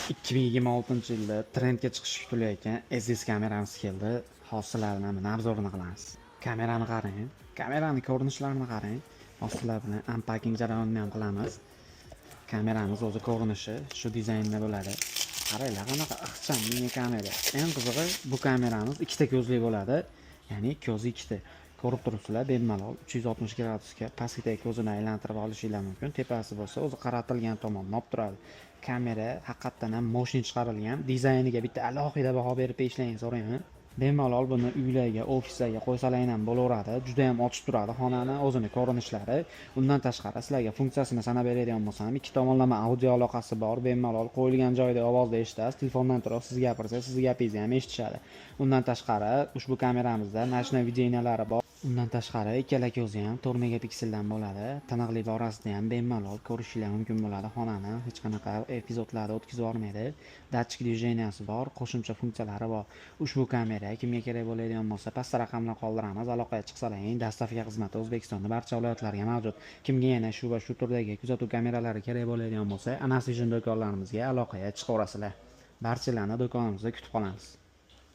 2026-yilda trendga chiqishi kutilayotgan SLS kameramiz keldi. Hosilarini mana obzorini qilamiz. Kamerani qarang, kameraning ko'rinishlarini qarang. Hosilar bilan unpacking jarayonini ham qilamiz. Kameramiz o'zi ko'rinishi shu dizaynda bo'ladi. Qaranglar, qanaqa ixcham mini kamera. Eng qizig'i, bu kameramiz ikkita ko'zli bo'ladi. Ya'ni ko'zi ikkita. Ko'rib turibsizlar, bemalol 360 gradusga pastdagi ko'zini aylantirib olishingiz mumkin. Tepasi bo'lsa, o'zi qaratilgan tomondan olib turadi. Kamera haqiqatdan ham moshin chiqarilgan. Dizayniga bitta alohida baho berib ishlaringizni so'rayman. Bemalol buni uylarga, ofislarga qo'ysalaring ham bo'laveradi. Juda ham ochib turadi xonani, o'zini ko'rinishlari. Undan tashqari sizlarga funksiyasini sanab beradigan bo'lsam, ikki tomonlama audio aloqasi bor. Bemalol qo'yilgan joyda ovozda eshitasiz. Telefondan turib siz gapirsangiz, siz gapingizni ham eshitishadi. Undan tashqari ushbu kameramizda nashna videolari bor. Undan tashqari ikkala ko'zi ham 4 megapikseldan bo'ladi. Tiniqlik borasida ham bemalol ko'rishingiz mumkin bo'ladi xonani. Hech qanaqa epizodlarni o'tkazib yubormaydi. Datchik dvijeniyaси bor, qo'shimcha funksiyalari bor. Ushbu kamera kimga kerak bo'ladigan bo'lsa, pastda raqamlar qoldiramiz. Aloqaga chiqsalaring. Dostavka xizmati O'zbekistonda barcha viloyatlarga mavjud. Kimga yana shu va shu turdagi kuzatuv kameralari kerak bo'ladigan bo'lsa, Anasijon do'konlarimizga aloqaga chiqaverasizlar. Barchalarni do'konimizda kutib qolamiz.